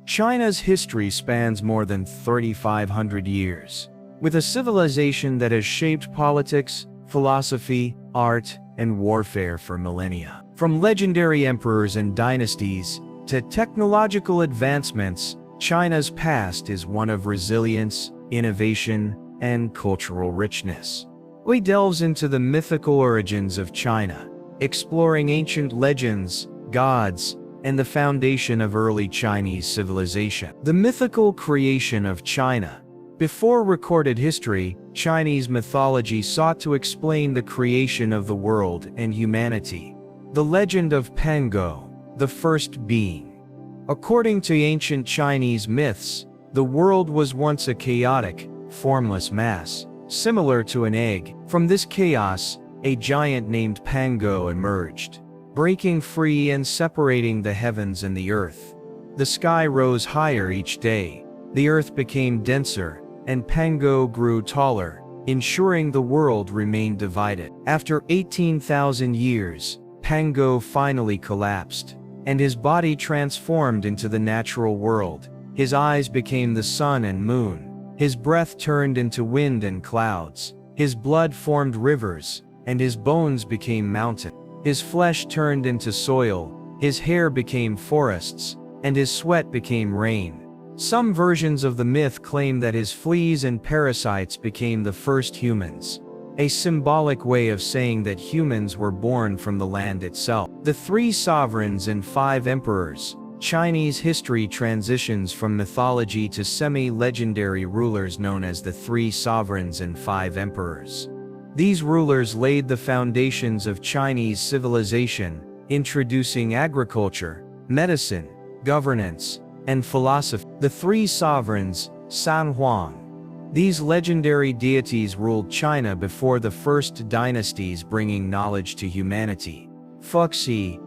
China's history spans more than 3,500 years, with a civilization that has shaped politics, philosophy, art, and warfare for millennia. From legendary emperors and dynasties to technological advancements, China's past is one of resilience, innovation, and cultural richness. We delve into the mythical origins of China, exploring ancient legends, gods, and the foundation of early Chinese civilization. The mythical creation of China. Before recorded history, Chinese mythology sought to explain the creation of the world and humanity. The legend of Pango, the first being. According to ancient Chinese myths, the world was once a chaotic, formless mass, similar to an egg. From this chaos, a giant named Pango emerged, breaking free and separating the heavens and the earth. The sky rose higher each day, the earth became denser, and Pango grew taller, ensuring the world remained divided. After 18,000 years, Pango finally collapsed, and his body transformed into the natural world. His eyes became the sun and moon. His breath turned into wind and clouds. His blood formed rivers, and his bones became mountains. His flesh turned into soil, his hair became forests, and his sweat became rain. Some versions of the myth claim that his fleas and parasites became the first humans, a symbolic way of saying that humans were born from the land itself. The three sovereigns and five emperors. Chinese history transitions from mythology to semi-legendary rulers known as the three sovereigns and five emperors. These rulers laid the foundations of Chinese civilization, introducing agriculture, medicine, governance, and philosophy. The three sovereigns, San Huang. These legendary deities ruled China before the first dynasties, bringing knowledge to humanity. Fuxi,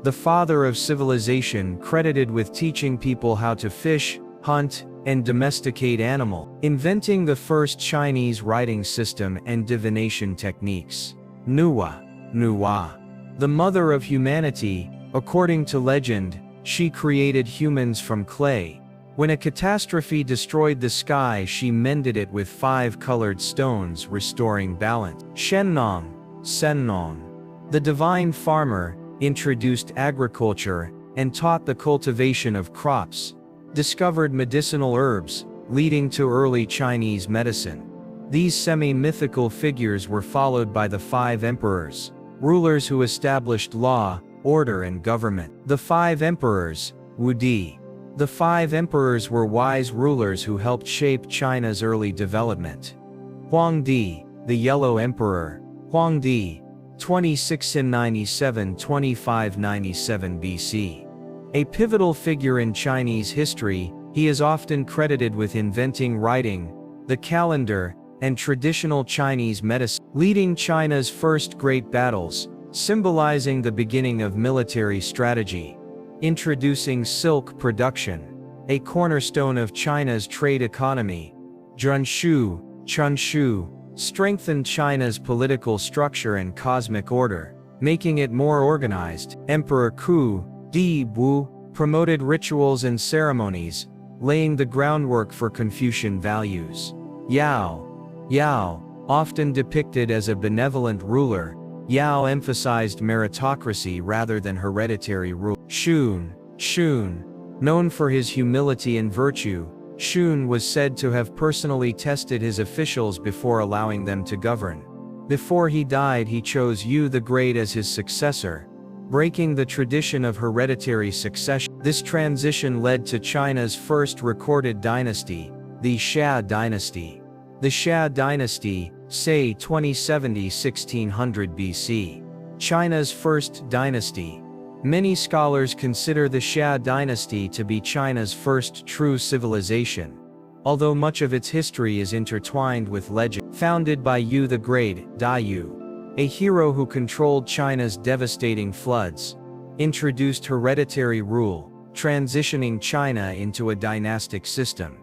the father of civilization, credited with teaching people how to fish, hunt, and domesticate animals, inventing the first Chinese writing system and divination techniques. Nuwa, the mother of humanity. According to legend, she created humans from clay. When a catastrophe destroyed the sky, she mended it with 5 colored stones, restoring balance. Shennong, the divine farmer, introduced agriculture and taught the cultivation of crops, discovered medicinal herbs, leading to early Chinese medicine. These semi-mythical figures were followed by the 5 emperors, rulers who established law, order, and government. The 5 emperors, Wudi. The 5 emperors were wise rulers who helped shape China's early development. Huangdi, the Yellow Emperor. Huangdi, 2697–2597 BC. A pivotal figure in Chinese history, he is often credited with inventing writing, the calendar, and traditional Chinese medicine, leading China's first great battles, symbolizing the beginning of military strategy. Introducing silk production, a cornerstone of China's trade economy. Chun Shu, strengthened China's political structure and cosmic order, making it more organized. Emperor Ku Di Wu promoted rituals and ceremonies, laying the groundwork for Confucian values. Yao, often depicted as a benevolent ruler, Yao emphasized meritocracy rather than hereditary rule. Shun, known for his humility and virtue, Shun was said to have personally tested his officials before allowing them to govern. Before he died, he chose Yu the Great as his successor, breaking the tradition of hereditary succession. This transition led to China's first recorded dynasty, the Xia dynasty. The Xia dynasty, say 2070–1600 BC. China's first dynasty. Many scholars consider the Xia dynasty to be China's first true civilization, although much of its history is intertwined with legend. Founded by Yu the Great, Dayu, a hero who controlled China's devastating floods, introduced hereditary rule, transitioning China into a dynastic system.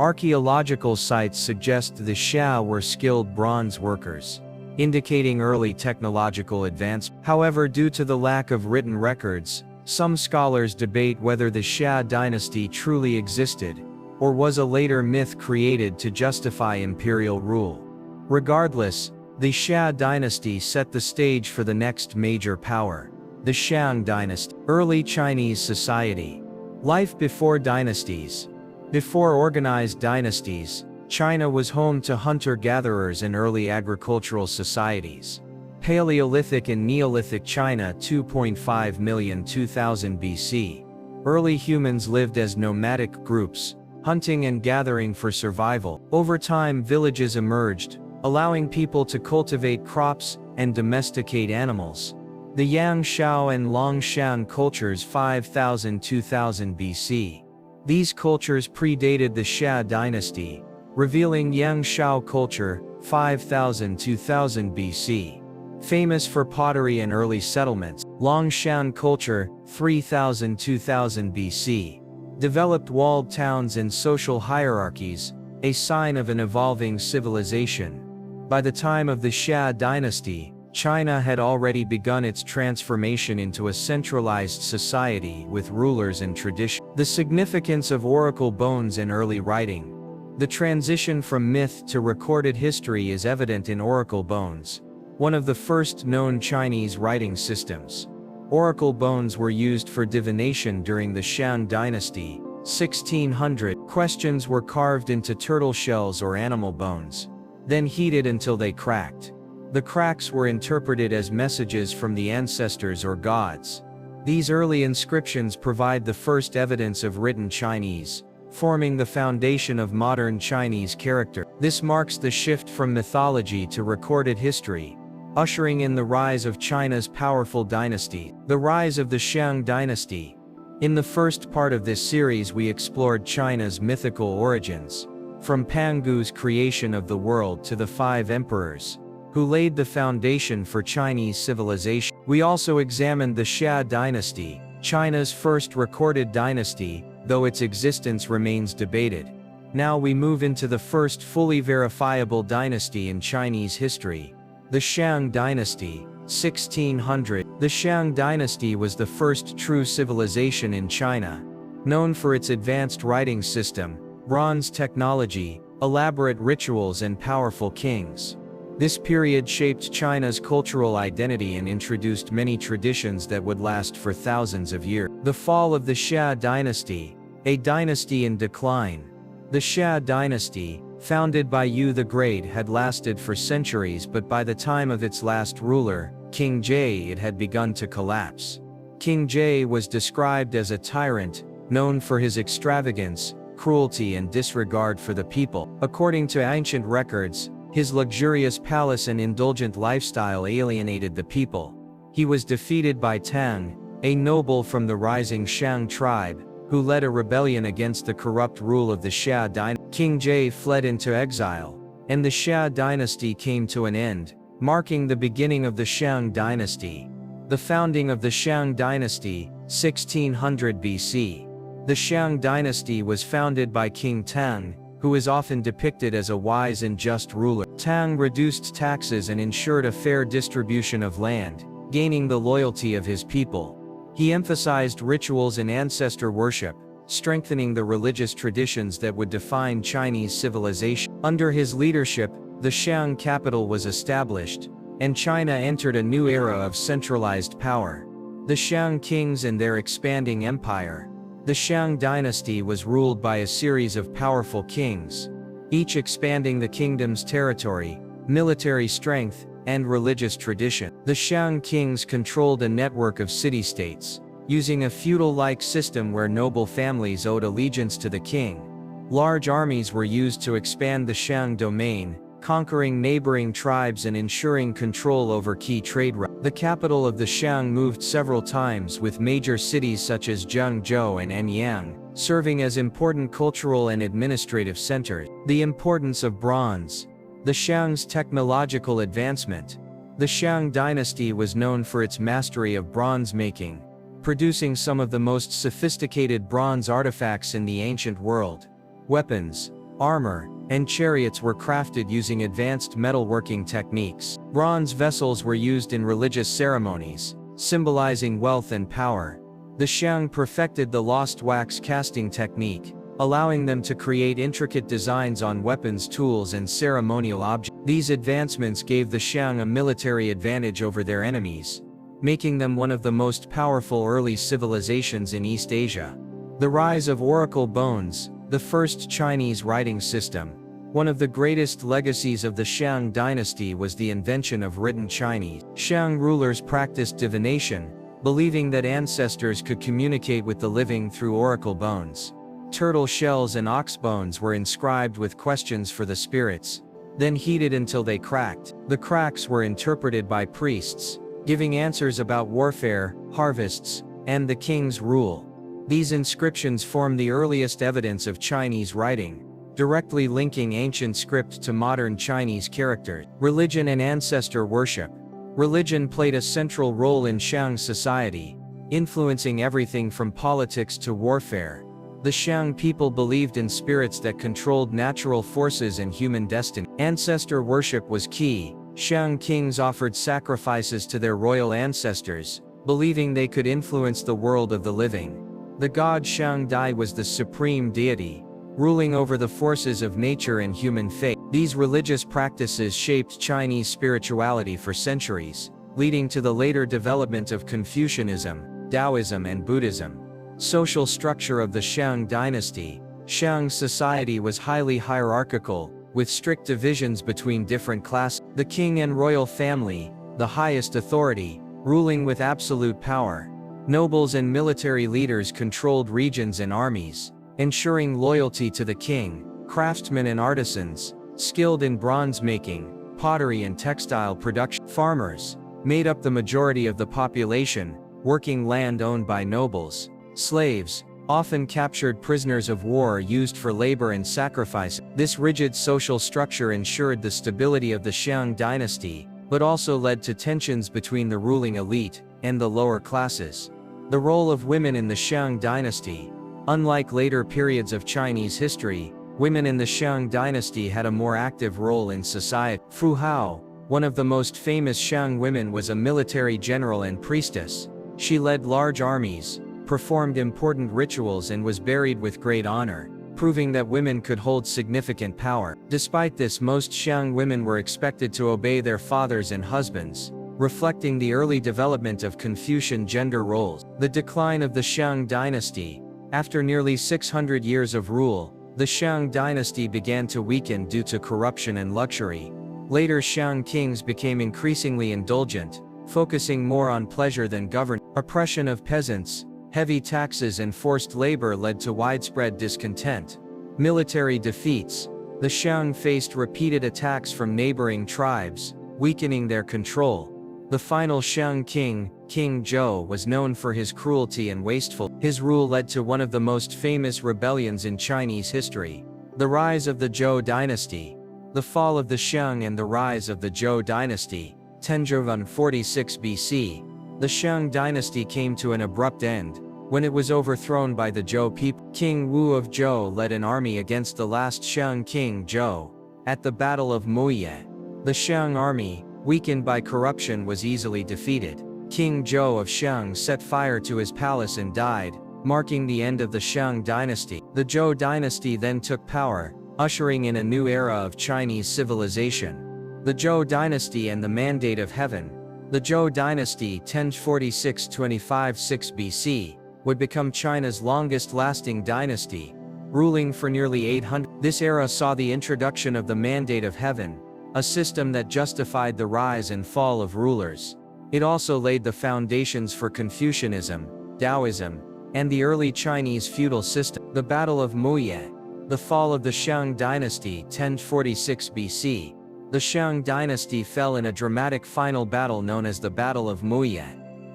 Archaeological sites suggest the Xia were skilled bronze workers, indicating early technological advancement. However, due to the lack of written records, Some scholars debate whether the Xia dynasty truly existed, or was a later myth created to justify imperial rule. Regardless, the Xia dynasty set the stage for the next major power, the Shang dynasty. Early Chinese society. Life before dynasties. Before organized dynasties, China was home to hunter-gatherers and early agricultural societies. Paleolithic and Neolithic China 2.5 million 2000 BC. Early humans lived as nomadic groups, hunting and gathering for survival. Over time, villages emerged, allowing people to cultivate crops and domesticate animals. The Yang Shao and Long Shan cultures 5000–2000 BC. These cultures predated the Xia dynasty, revealing Yang Shao culture 5000–2000 BC. Famous for pottery and early settlements, Long Shan culture 3000–2000 BC. Developed walled towns and social hierarchies, a sign of an evolving civilization. By the time of the Xia dynasty, China had already begun its transformation into a centralized society with rulers and tradition. The significance of oracle bones in early writing. The transition from myth to recorded history is evident in oracle bones, one of the first known Chinese writing systems. Oracle bones were used for divination during the Shang dynasty, 1600. Questions were carved into turtle shells or animal bones, then heated until they cracked. The cracks were interpreted as messages from the ancestors or gods. These early inscriptions provide the first evidence of written Chinese, forming the foundation of modern Chinese character. This marks the shift from mythology to recorded history, ushering in the rise of China's powerful dynasty. The rise of the Shang dynasty. In the first part of this series we explored China's mythical origins, from Pangu's creation of the world to the five emperors, who laid the foundation for Chinese civilization. We also examined the Xia dynasty, China's first recorded dynasty, though its existence remains debated. Now we move into the first fully verifiable dynasty in Chinese history, the Shang dynasty, 1600. The Shang dynasty was the first true civilization in China, known for its advanced writing system, bronze technology, elaborate rituals and powerful kings. This period shaped China's cultural identity and introduced many traditions that would last for thousands of years. The fall of the Xia dynasty, a dynasty in decline. The Xia dynasty, founded by Yu the Great, had lasted for centuries, but by the time of its last ruler, King Zhou, it had begun to collapse. King Zhou was described as a tyrant, known for his extravagance, cruelty and disregard for the people. According to ancient records, his luxurious palace and indulgent lifestyle alienated the people. He was defeated by Tang, a noble from the rising Shang tribe, who led a rebellion against the corrupt rule of the Xia dynasty. King Zhou fled into exile, and the Xia dynasty came to an end, marking the beginning of the Shang dynasty. The founding of the Shang dynasty, 1600 BC. The Shang dynasty was founded by King Tang, who is often depicted as a wise and just ruler. Tang reduced taxes and ensured a fair distribution of land, gaining the loyalty of his people. He emphasized rituals and ancestor worship, strengthening the religious traditions that would define Chinese civilization. Under his leadership, the Shang capital was established, and China entered a new era of centralized power. The Shang kings and their expanding empire. The Shang dynasty was ruled by a series of powerful kings, each expanding the kingdom's territory, military strength, and religious tradition. The Shang kings controlled a network of city-states, using a feudal-like system where noble families owed allegiance to the king. Large armies were used to expand the Shang domain, conquering neighboring tribes and ensuring control over key trade routes. The capital of the Shang moved several times, with major cities such as Zhou and Anyang serving as important cultural and administrative centers. The importance of bronze. The Shang's technological advancement. The Shang dynasty was known for its mastery of bronze making, producing some of the most sophisticated bronze artifacts in the ancient world. Weapons, armor, and chariots were crafted using advanced metalworking techniques. Bronze vessels were used in religious ceremonies, symbolizing wealth and power. The Shang perfected the lost wax casting technique, allowing them to create intricate designs on weapons, tools, and ceremonial objects. These advancements gave the Shang a military advantage over their enemies, making them one of the most powerful early civilizations in East Asia. The rise of oracle bones, the first Chinese writing system. One of the greatest legacies of the Shang dynasty was the invention of written Chinese. Shang rulers practiced divination, believing that ancestors could communicate with the living through oracle bones. Turtle shells and ox bones were inscribed with questions for the spirits, then heated until they cracked. The cracks were interpreted by priests, giving answers about warfare, harvests, and the king's rule. These inscriptions form the earliest evidence of Chinese writing, directly linking ancient script to modern Chinese characters. Religion and ancestor worship. Religion played a central role in Shang society, influencing everything from politics to warfare. The Shang people believed in spirits that controlled natural forces and human destiny. Ancestor worship was key. Shang kings offered sacrifices to their royal ancestors, believing they could influence the world of the living. The god Shang Dai was the supreme deity, ruling over the forces of nature and human fate. These religious practices shaped Chinese spirituality for centuries, leading to the later development of Confucianism, Taoism, and Buddhism. Social structure of the Shang dynasty. Shang society was highly hierarchical, with strict divisions between different classes. The king and royal family, the highest authority, ruling with absolute power. Nobles and military leaders controlled regions and armies, ensuring loyalty to the king. Craftsmen and artisans, skilled in bronze making, pottery, and textile production. Farmers made up the majority of the population, working land owned by nobles. Slaves, often captured prisoners of war used for labor and sacrifice. This rigid social structure ensured the stability of the Shang dynasty, but also led to tensions between the ruling elite and the lower classes. The role of women in the Shang dynasty. Unlike later periods of Chinese history, women in the Shang dynasty had a more active role in society. Fu Hao, one of the most famous Shang women, was a military general and priestess. She led large armies, performed important rituals, and was buried with great honor, proving that women could hold significant power. Despite this, most Shang women were expected to obey their fathers and husbands, reflecting the early development of Confucian gender roles. The decline of the Shang dynasty. After nearly 600 years of rule, the Shang dynasty began to weaken due to corruption and luxury. Later Shang kings became increasingly indulgent, focusing more on pleasure than governance. Oppression of peasants, heavy taxes, and forced labor led to widespread discontent. Military defeats. The Shang faced repeated attacks from neighboring tribes, weakening their control. The final Shang king, King Zhou, was known for his cruelty and wastefulness. His rule led to one of the most famous rebellions in Chinese history. The rise of the Zhou dynasty. The fall of the Shang and the rise of the Zhou dynasty. 1046 BC. The Shang dynasty came to an abrupt end when it was overthrown by the Zhou people. King Wu of Zhou led an army against the last Shang king Zhou. At the Battle of Moye, the Shang army, weakened by corruption, was easily defeated. King Zhou of Shang set fire to his palace and died, marking the end of the Shang dynasty. The Zhou dynasty then took power, ushering in a new era of Chinese civilization. The Zhou dynasty and the Mandate of Heaven. The Zhou dynasty 1046–25–6 BC would become China's longest-lasting dynasty, ruling for nearly 800. This era saw the introduction of the Mandate of Heaven, a system that justified the rise and fall of rulers. It also laid the foundations for Confucianism, Taoism, and the early Chinese feudal system. The Battle of Moye. The fall of the Shang dynasty 1046 BC. The Shang dynasty fell in a dramatic final battle known as the Battle of Moye.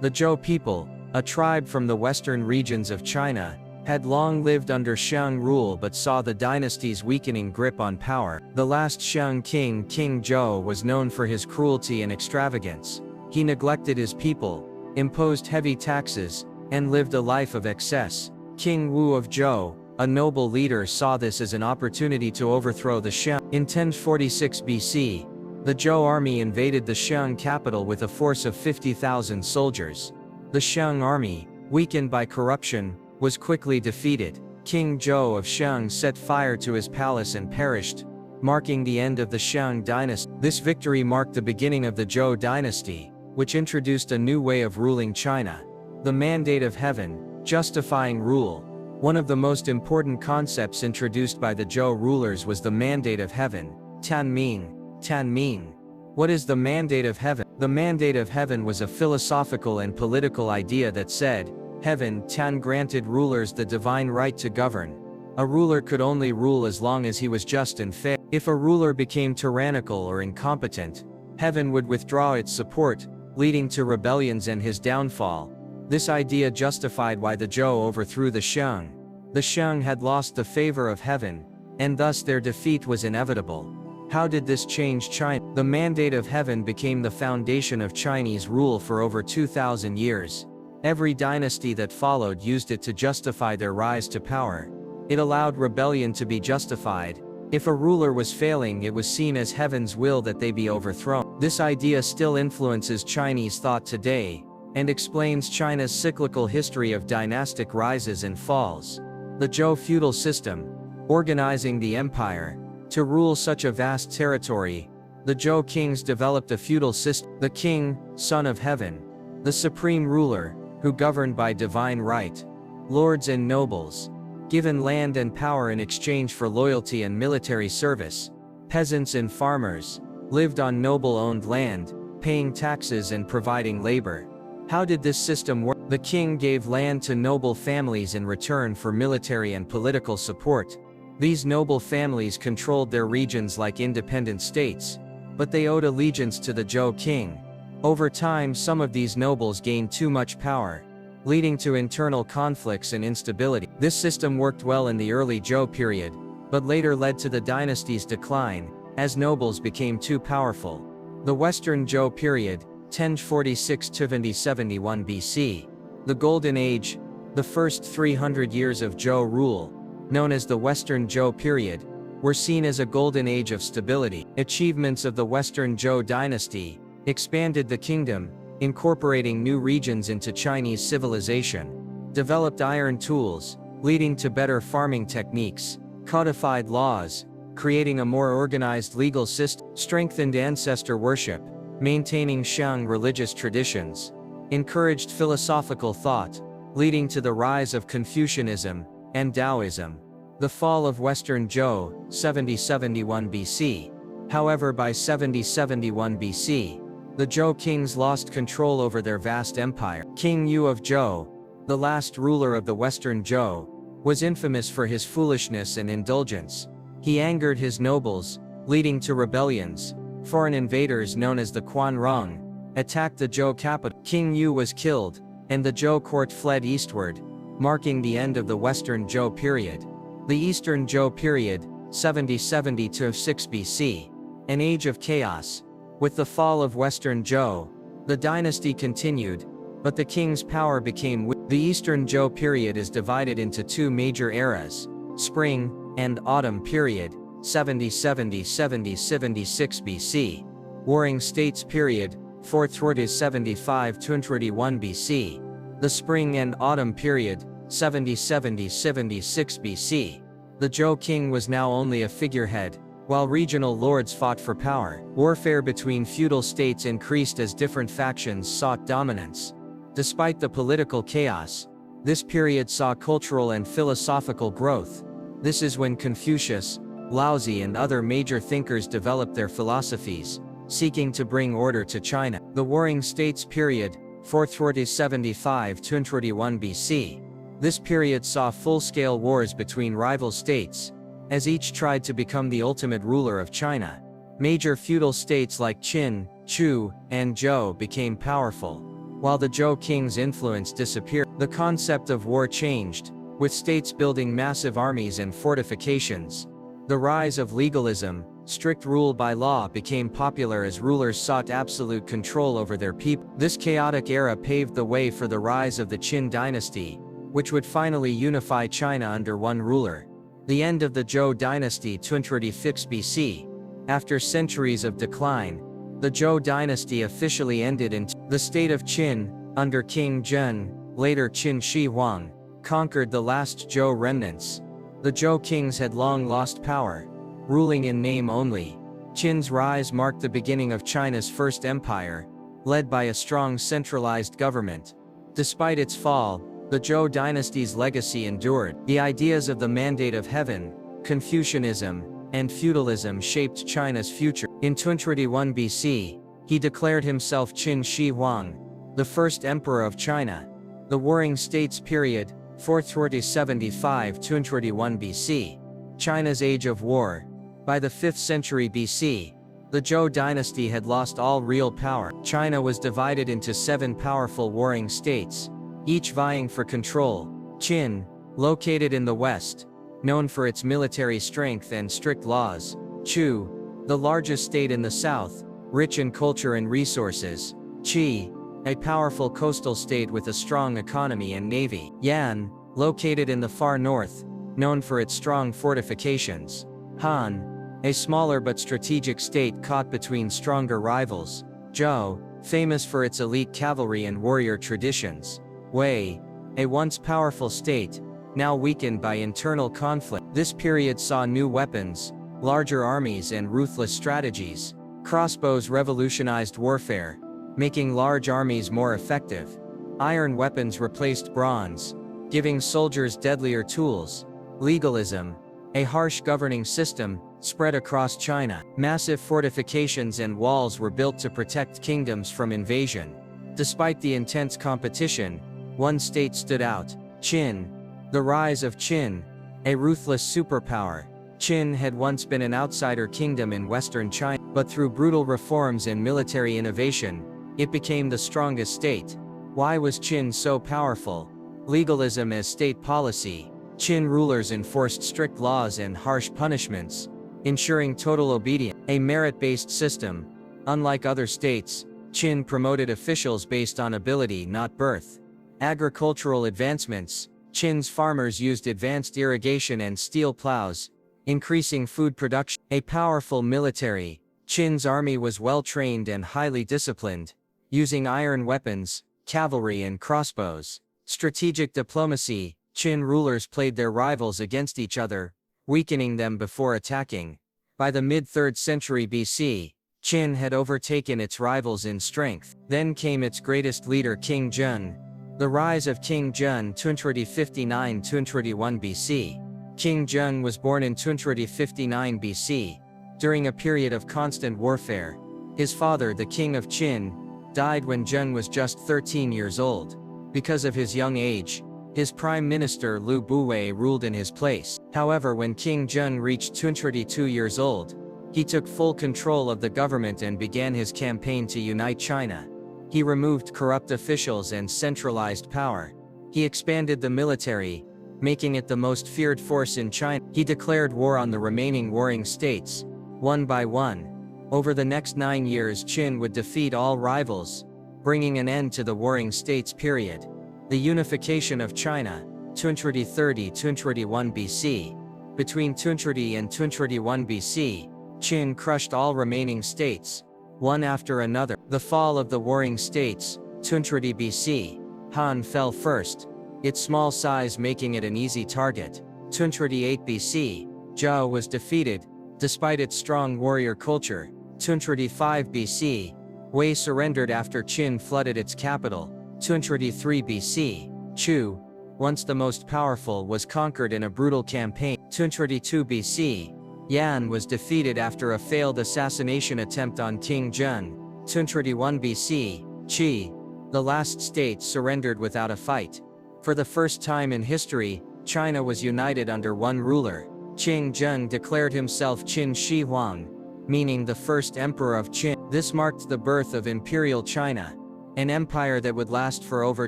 The Zhou people, a tribe from the western regions of China, had long lived under Shang rule but saw the dynasty's weakening grip on power. The last Shang king, King Zhou, was known for his cruelty and extravagance. He neglected his people, imposed heavy taxes, and lived a life of excess. King Wu of Zhou, a noble leader, saw this as an opportunity to overthrow the Shang. In 1046 BC, the Zhou army invaded the Shang capital with a force of 50,000 soldiers. The Shang army, weakened by corruption, was quickly defeated. King Zhou of Shang set fire to his palace and perished, marking the end of the Shang dynasty. This victory marked the beginning of the Zhou dynasty, which introduced a new way of ruling China. The mandate of heaven, justifying rule. One of the most important concepts introduced by the Zhou rulers was the mandate of heaven, Tanming. Tanming. What is the mandate of heaven? The mandate of heaven was a philosophical and political idea that said, heaven, Tan granted rulers the divine right to govern. A ruler could only rule as long as he was just and fair. If a ruler became tyrannical or incompetent, heaven would withdraw its support, leading to rebellions and his downfall. This idea justified why the Zhou overthrew the Shang. The Shang had lost the favor of heaven, and thus their defeat was inevitable. How did this change China? The mandate of heaven became the foundation of Chinese rule for over 2,000 years. Every dynasty that followed used it to justify their rise to power. It allowed rebellion to be justified. If a ruler was failing, it was seen as heaven's will that they be overthrown. This idea still influences Chinese thought today, and explains China's cyclical history of dynastic rises and falls. The Zhou feudal system, organizing the empire. To rule such a vast territory, the Zhou kings developed a feudal system. The king, son of heaven. The supreme ruler, who governed by divine right. Lords and nobles, given land and power in exchange for loyalty and military service. Peasants and farmers, lived on noble-owned land, paying taxes and providing labor. How did this system work? The king gave land to noble families in return for military and political support. These noble families controlled their regions like independent states, but they owed allegiance to the Zhou king. Over time, some of these nobles gained too much power, leading to internal conflicts and instability. This system worked well in the early Zhou period, but later led to the dynasty's decline, as nobles became too powerful. The Western Zhou period, 1046–7071 BC. The Golden Age, the first 300 years of Zhou rule, known as the Western Zhou period, were seen as a golden age of stability. Achievements of the Western Zhou dynasty expanded the kingdom, incorporating new regions into Chinese civilization, developed iron tools, leading to better farming techniques, codified laws, creating a more organized legal system, strengthened ancestor worship, maintaining Shang religious traditions, encouraged philosophical thought, leading to the rise of Confucianism and Taoism. The fall of Western Zhou, 7071 BC. However, by 7071 BC, the Zhou kings lost control over their vast empire. King Yu of Zhou, the last ruler of the Western Zhou, was infamous for his foolishness and indulgence. He angered his nobles, leading to rebellions. Foreign invaders known as the Quan Rong attacked the Zhou capital. King Yu was killed, and the Zhou court fled eastward, marking the end of the Western Zhou period. The Eastern Zhou period, 7070–6 BC, an age of chaos. With the fall of Western Zhou, the dynasty continued, but the king's power became weak. The Eastern Zhou period is divided into two major eras, Spring and Autumn period, 7070–76 BC. Warring States period, 475–221 BC. The Spring and Autumn period, 7070–76 BC. The Zhou king was now only a figurehead, while regional lords fought for power. Warfare between feudal states increased as different factions sought dominance. Despite the political chaos, this period saw cultural and philosophical growth. This is when Confucius, Laozi and other major thinkers developed their philosophies, seeking to bring order to China. The Warring States period, 475–221 BC. This period saw full-scale wars between rival states, as each tried to become the ultimate ruler of China. Major feudal states like Qin, Chu, and Zhou became powerful. While the Zhou king's influence disappeared, the concept of war changed, with states building massive armies and fortifications. The rise of legalism, strict rule by law, became popular as rulers sought absolute control over their people. This chaotic era paved the way for the rise of the Qin dynasty, which would finally unify China under one ruler. The end of the Zhou dynasty, 236 BC. After centuries of decline, the Zhou dynasty officially ended in the state of Qin, under King Zheng, later Qin Shi Huang, conquered the last Zhou remnants. The Zhou kings had long lost power, ruling in name only. Qin's rise marked the beginning of China's first empire, led by a strong centralized government. Despite its fall, the Zhou dynasty's legacy endured. The ideas of the Mandate of Heaven, Confucianism, and feudalism shaped China's future. In 231 BC, he declared himself Qin Shi Huang, the first emperor of China. The Warring States period, 475–231 BC, China's Age of War. By the 5th century BC, the Zhou dynasty had lost all real power. China was divided into 7 powerful warring states, each vying for control. Qin, located in the west, known for its military strength and strict laws. Chu, the largest state in the south, rich in culture and resources. Qi, a powerful coastal state with a strong economy and navy. Yan, located in the far north, known for its strong fortifications. Han, a smaller but strategic state caught between stronger rivals. Zhou, famous for its elite cavalry and warrior traditions. Wei, a once powerful state, now weakened by internal conflict. This period saw new weapons, larger armies and ruthless strategies. Crossbows revolutionized warfare, making large armies more effective. Iron weapons replaced bronze, giving soldiers deadlier tools. Legalism, a harsh governing system, spread across China. Massive fortifications and walls were built to protect kingdoms from invasion. Despite the intense competition, one state stood out: Qin. The rise of Qin, a ruthless superpower. Qin had once been an outsider kingdom in western China, but through brutal reforms and military innovation, it became the strongest state. Why was Qin so powerful? Legalism as state policy. Qin rulers enforced strict laws and harsh punishments, ensuring total obedience. A merit-based system. Unlike other states, Qin promoted officials based on ability, not birth. Agricultural advancements. Qin's farmers used advanced irrigation and steel plows, increasing food production. A powerful military. Qin's army was well-trained and highly disciplined, using iron weapons, cavalry and crossbows. Strategic diplomacy. Qin rulers played their rivals against each other, weakening them before attacking. By the mid-3rd century BC, Qin had overtaken its rivals in strength. Then came its greatest leader King Zheng. The rise of King Zheng 259–231 BC. King Zheng was born in 259 BC, during a period of constant warfare. His father, the king of Qin, died when Zheng was just 13 years old. Because of his young age, his prime minister Liu Buwei ruled in his place. However, when King Zheng reached 232 years old, he took full control of the government and began his campaign to unite China. He removed corrupt officials and centralized power. He expanded the military, making it the most feared force in China. He declared war on the remaining warring states, one by one. Over the next 9 years, Qin would defeat all rivals, bringing an end to the warring states period. The unification of China, 230–231 BC. Between 230 and 231 BC, Qin crushed all remaining states, one after another. The fall of the warring states, 230 BC. Han fell first, its small size making it an easy target. 238 BC, Zhou was defeated, despite its strong warrior culture. 235 BC, Wei surrendered after Qin flooded its capital. 233 BC, Chu, once the most powerful, was conquered in a brutal campaign. 232 BC, Yan was defeated after a failed assassination attempt on King Zheng. 231 BC, Qi, the last state, surrendered without a fight. For the first time in history, China was united under one ruler. King Zheng declared himself Qin Shi Huang, meaning the first emperor of Qin. This marked the birth of Imperial China, an empire that would last for over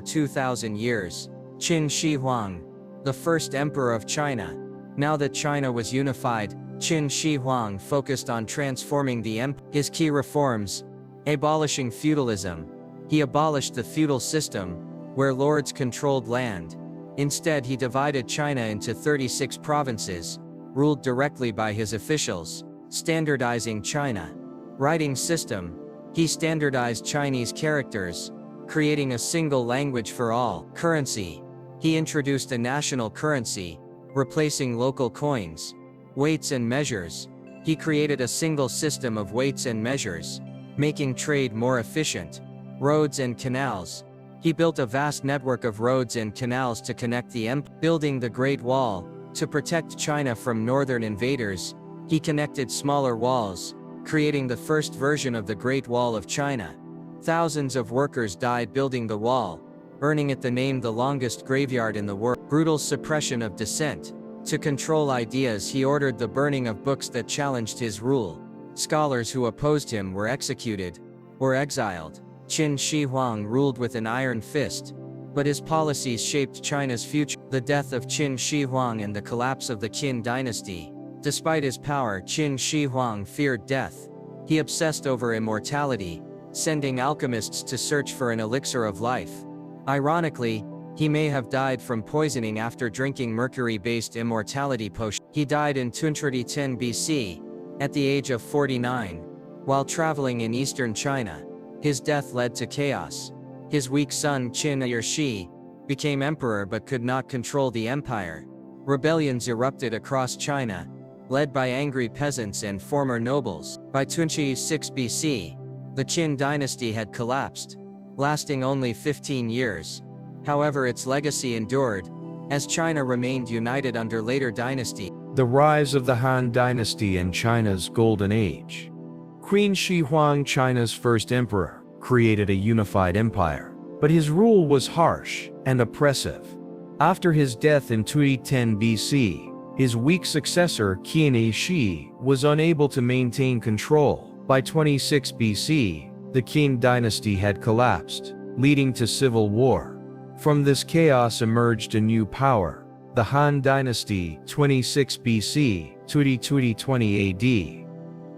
2,000 years. Qin Shi Huang, the first emperor of China. Now that China was unified, Qin Shi Huang focused on transforming the empire. His key reforms: abolishing feudalism. He abolished the feudal system, where lords controlled land. Instead, he divided China into 36 provinces, ruled directly by his officials. Standardizing China. Writing system. He standardized Chinese characters, creating a single language for all. Currency. He introduced a national currency, replacing local coins. Weights and measures. He created a single system of weights and measures, making trade more efficient. Roads and canals. He built a vast network of roads and canals to connect the empire. Building the Great Wall. To protect China from northern invaders, he connected smaller walls, creating the first version of the Great Wall of China. Thousands of workers died building the wall, earning it the name the longest graveyard in the world. Brutal suppression of dissent. To control ideas, he ordered the burning of books that challenged his rule. Scholars who opposed him were executed or exiled. Qin Shi Huang ruled with an iron fist, but his policies shaped China's future. The death of Qin Shi Huang and the collapse of the Qin dynasty. Despite his power, Qin Shi Huang feared death. He obsessed over immortality, sending alchemists to search for an elixir of life. Ironically, he may have died from poisoning after drinking mercury-based immortality potion. He died in 210 BC, at the age of 49, while traveling in eastern China. His death led to chaos. His weak son Qin Shi became emperor but could not control the empire. Rebellions erupted across China, led by angry peasants and former nobles. By 206 BC, the Qin dynasty had collapsed, lasting only 15 years. However, its legacy endured, as China remained united under later dynasties. The rise of the Han Dynasty and China's Golden Age. Qin Shi Huang, China's first emperor, created a unified empire, but his rule was harsh and oppressive. After his death in 210 BC, his weak successor Qin Shi was unable to maintain control. By 26 BC, the Qin dynasty had collapsed, leading to civil war. From this chaos emerged a new power, the Han Dynasty, 26 BC, 2020 AD.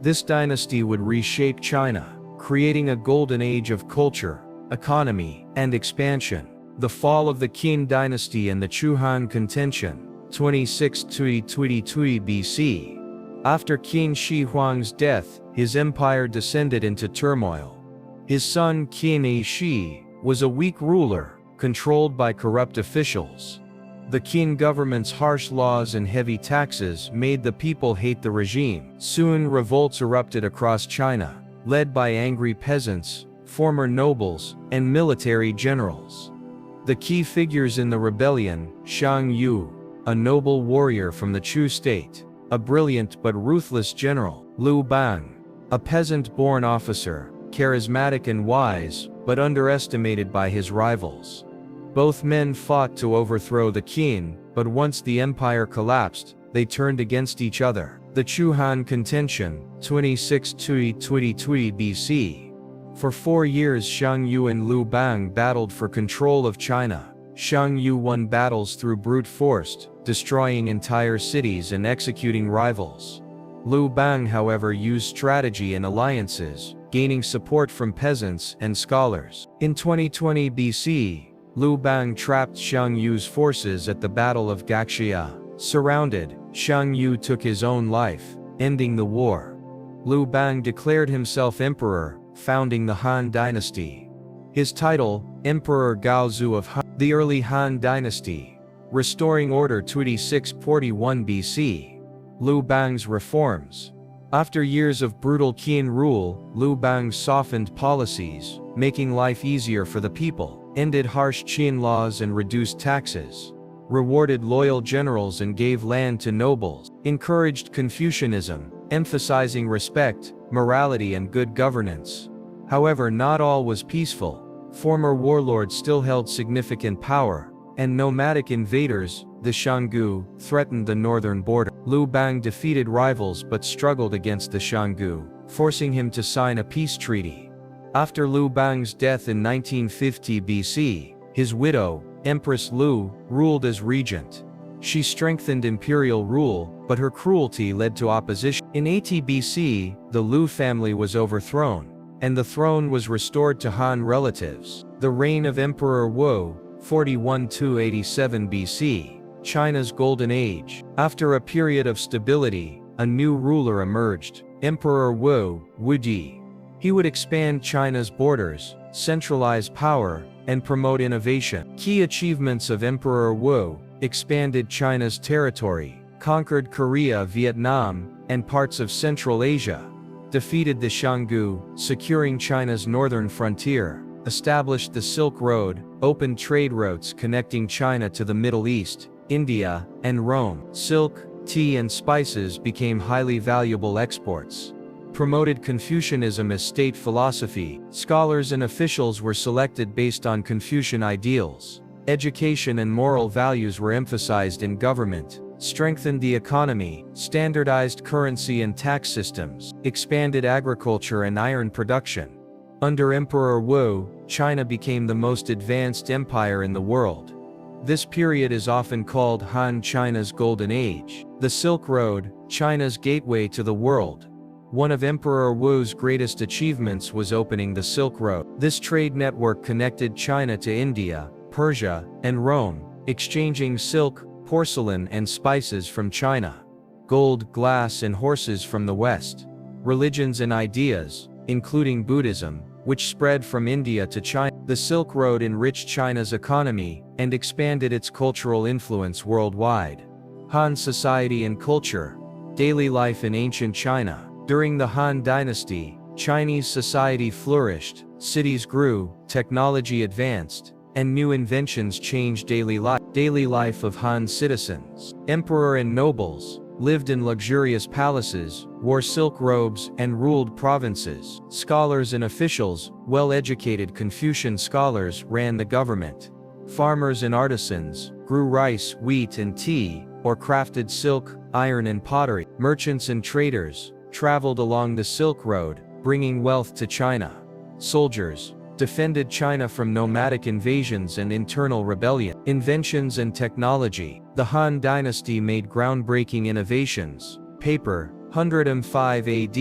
This dynasty would reshape China, creating a golden age of culture, economy, and expansion. The fall of the Qin dynasty and the Chu-Han contention, 26 BC. After Qin Shi Huang's death, his empire descended into turmoil. His son Qin Shi was a weak ruler, controlled by corrupt officials. The Qin government's harsh laws and heavy taxes made the people hate the regime. Soon revolts erupted across China, led by angry peasants, former nobles, and military generals. The key figures in the rebellion: Shang, a noble warrior from the Chu state, a brilliant but ruthless general; Liu Bang, a peasant-born officer, charismatic and wise, but underestimated by his rivals. Both men fought to overthrow the Qin, but once the empire collapsed, they turned against each other. The Chu-Han contention, 26 BC. For 4 years Shang Yu and Liu Bang battled for control of China. Shang Yu won battles through brute force, destroying entire cities and executing rivals. Liu Bang, however, used strategy and alliances, gaining support from peasants and scholars. In 2020 BC, Liu Bang trapped Shang Yu's forces at the Battle of Gaxia. Surrounded, Shang Yu took his own life, ending the war. Liu Bang declared himself emperor, founding the Han Dynasty. His title, Emperor Gaozu of Han, the early Han Dynasty, restoring order 2641 BC. Liu Bang's reforms. After years of brutal Qin rule, Liu Bang softened policies, making life easier for the people, ended harsh Qin laws and reduced taxes, rewarded loyal generals and gave land to nobles, encouraged Confucianism, emphasizing respect, morality and good governance. However, not all was peaceful. Former warlords still held significant power, and nomadic invaders, the Shanggu, threatened the northern border. Liu Bang defeated rivals but struggled against the Shanggu, forcing him to sign a peace treaty. After Liu Bang's death in 1950 BC, his widow, Empress Liu, ruled as regent. She strengthened imperial rule, but her cruelty led to opposition. In 80 BC, the Liu family was overthrown, and the throne was restored to Han relatives. The reign of Emperor Wu, 41–87 BC, China's Golden Age. After a period of stability, a new ruler emerged, Emperor Wu Di. He would expand China's borders, centralize power, and promote innovation. Key achievements of Emperor Wu: expanded China's territory, conquered Korea, Vietnam, and parts of Central Asia, defeated the Shang, securing China's northern frontier, established the Silk Road, opened trade routes connecting China to the Middle East, India, and Rome. Silk, tea, and spices became highly valuable exports. Promoted Confucianism as state philosophy. Scholars and officials were selected based on Confucian ideals. Education and moral values were emphasized in government. Strengthened the economy, standardized currency and tax systems, expanded agriculture and iron production. Under Emperor Wu, China became the most advanced empire in the world. This period is often called Han China's Golden Age. The Silk Road, China's gateway to the world. One of Emperor Wu's greatest achievements was opening the Silk Road. This trade network connected China to India, Persia, and Rome, exchanging silk, porcelain, and spices from China, gold, glass, and horses from the West. Religions and ideas, including Buddhism, which spread from India to China. The Silk Road enriched China's economy and expanded its cultural influence worldwide. Han society and culture. Daily life in ancient China. During the Han Dynasty, Chinese society flourished, cities grew, technology advanced, and new inventions changed daily life. Daily life of Han citizens. Emperor and nobles lived in luxurious palaces, wore silk robes, and ruled provinces. Scholars and officials, well-educated Confucian scholars, ran the government. Farmers and artisans grew rice, wheat, and tea, or crafted silk, iron, and pottery. Merchants and traders traveled along the Silk Road, bringing wealth to China. Soldiers defended China from nomadic invasions and internal rebellion. Inventions and technology. The Han Dynasty made groundbreaking innovations. Paper, 105 AD,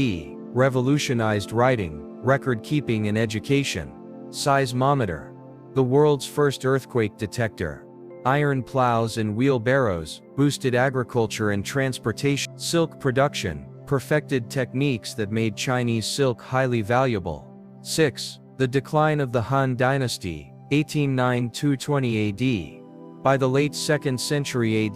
revolutionized writing, record-keeping, and education. Seismometer, the world's first earthquake detector. Iron plows and wheelbarrows boosted agriculture and transportation. Silk production perfected techniques that made Chinese silk highly valuable. 6. The decline of the Han Dynasty, 1809–220 AD. By the late 2nd century AD,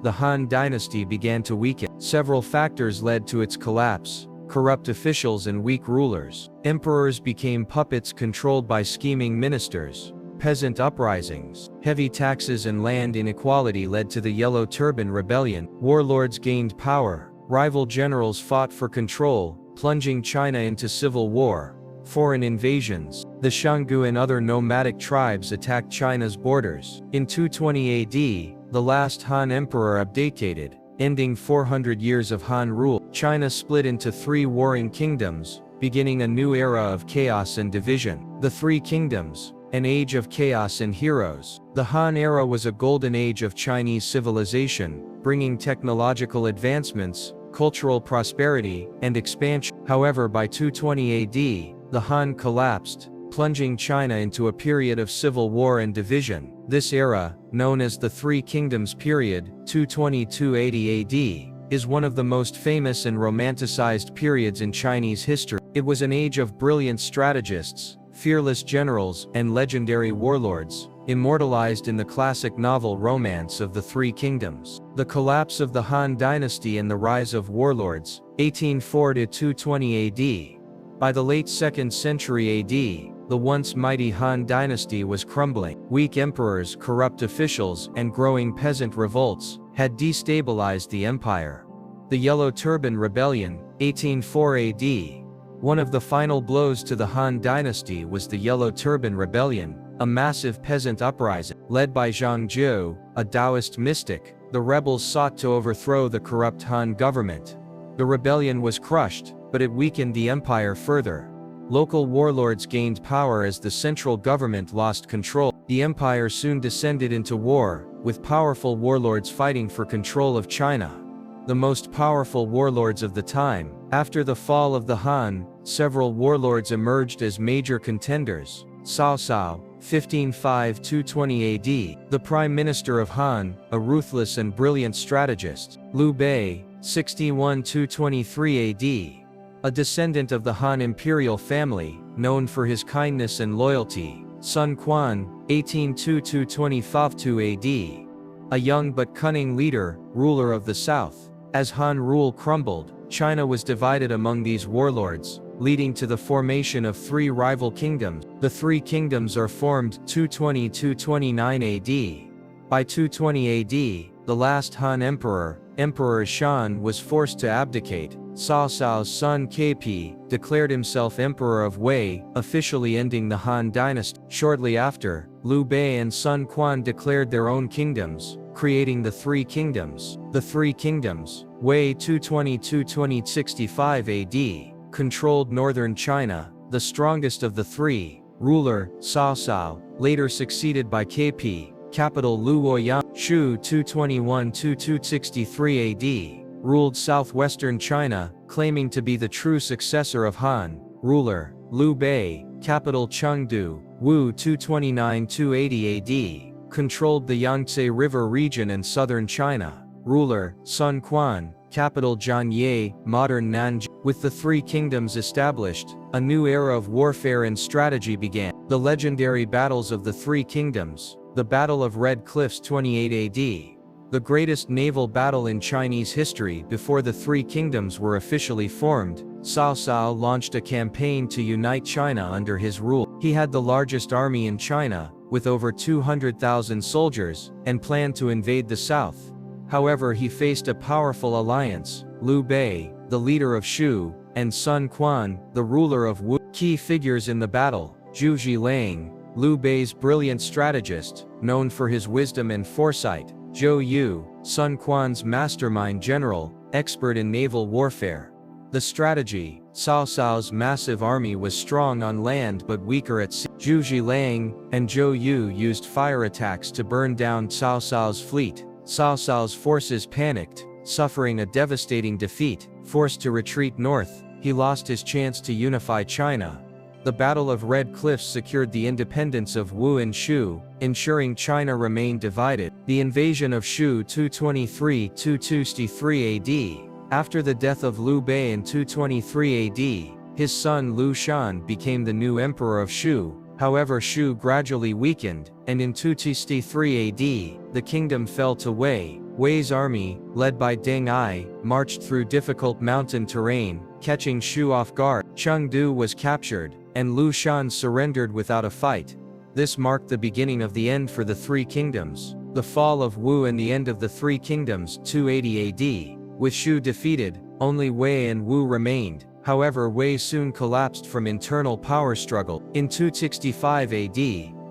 the Han Dynasty began to weaken. Several factors led to its collapse: corrupt officials and weak rulers. Emperors became puppets controlled by scheming ministers. Peasant uprisings, heavy taxes, and land inequality led to the Yellow Turban Rebellion. Warlords gained power. Rival generals fought for control, plunging China into civil war. Foreign invasions. The Shang and other nomadic tribes attacked China's borders. In 220 AD, the last Han emperor abdicated, ending 400 years of Han rule. China split into 3 warring kingdoms, beginning a new era of chaos and division. The Three Kingdoms, an age of chaos and heroes. The Han era was a golden age of Chinese civilization, bringing technological advancements, cultural prosperity, and expansion. However, by 220 AD, the Han collapsed, plunging China into a period of civil war and division. This era, known as the Three Kingdoms period, 220–280 AD, is one of the most famous and romanticized periods in Chinese history. It was an age of brilliant strategists, fearless generals, and legendary warlords, immortalized in the classic novel Romance of the Three Kingdoms. The collapse of the Han Dynasty and the rise of warlords, 1804–220 AD. By the late 2nd century AD, the once mighty Han Dynasty was crumbling. Weak emperors, corrupt officials, and growing peasant revolts had destabilized the empire. The Yellow Turban Rebellion, 1804 AD. One of the final blows to the Han Dynasty was the Yellow Turban Rebellion, a massive peasant uprising. Led by Zhou, a Taoist mystic, the rebels sought to overthrow the corrupt Han government. The rebellion was crushed, but it weakened the empire further. Local warlords gained power as the central government lost control. The empire soon descended into war, with powerful warlords fighting for control of China. The most powerful warlords of the time. After the fall of the Han, several warlords emerged as major contenders. Cao, 1505–220 AD, the Prime Minister of Han, a ruthless and brilliant strategist. Liu Bei, 61–223 AD. a descendant of the Han imperial family, known for his kindness and loyalty. Sun Quan, 1822–25 AD. A young but cunning leader, ruler of the south. As Han rule crumbled, China was divided among these warlords, leading to the formation of three rival kingdoms. The three kingdoms are formed 220–229 AD. By 220 AD, the last Han emperor, Emperor Shang, was forced to abdicate. Cao Cao's son Kp declared himself Emperor of Wei, officially ending the Han dynasty. Shortly after, Liu Bei and Sun Quan declared their own kingdoms, creating the Three Kingdoms. The Three Kingdoms, Wei 220–265 AD, controlled northern China, the strongest of the three. Ruler, Cao Cao, later succeeded by Kp, capital Luoyang. Shu 221–263 AD, ruled southwestern China, claiming to be the true successor of Han. Ruler, Liu Bei, capital Chengdu. Wu 229–280 AD, controlled the Yangtze River region and southern China. Ruler, Sun Quan, capital Jianye, modern Nanjing. With the Three Kingdoms established, a new era of warfare and strategy began. The legendary battles of the Three Kingdoms. The Battle of Red Cliffs 28 AD. The greatest naval battle in Chinese history. Before the Three Kingdoms were officially formed, Cao Cao launched a campaign to unite China under his rule. He had the largest army in China, with over 200,000 soldiers, and planned to invade the south. However, he faced a powerful alliance: Liu Bei, the leader of Shu, and Sun Quan, the ruler of Wu. Key figures in the battle: Zhou Zhilang, Liu Bei's brilliant strategist, known for his wisdom and foresight; Zhou Yu, Sun Quan's mastermind general, expert in naval warfare. The strategy: Cao Cao's massive army was strong on land but weaker at sea. Zhou Zhilang and Zhou Yu used fire attacks to burn down Cao Cao's fleet. Cao Cao's forces panicked, suffering a devastating defeat. Forced to retreat north, he lost his chance to unify China. The Battle of Red Cliffs secured the independence of Wu and Shu, ensuring China remained divided. The invasion of Shu 223–263 AD. After the death of Liu Bei in 223 AD, his son Liu Shan became the new emperor of Shu. However, Shu gradually weakened, and in 263 AD, the kingdom fell to Wei. Wei's army, led by Deng Ai, marched through difficult mountain terrain, catching Shu off guard. Chengdu was captured, and Liu Shan surrendered without a fight. This marked the beginning of the end for the Three Kingdoms. The fall of Wu and the end of the Three Kingdoms 280 AD. With Shu defeated, only Wei and Wu remained. However, Wei soon collapsed from internal power struggle. In 265 AD,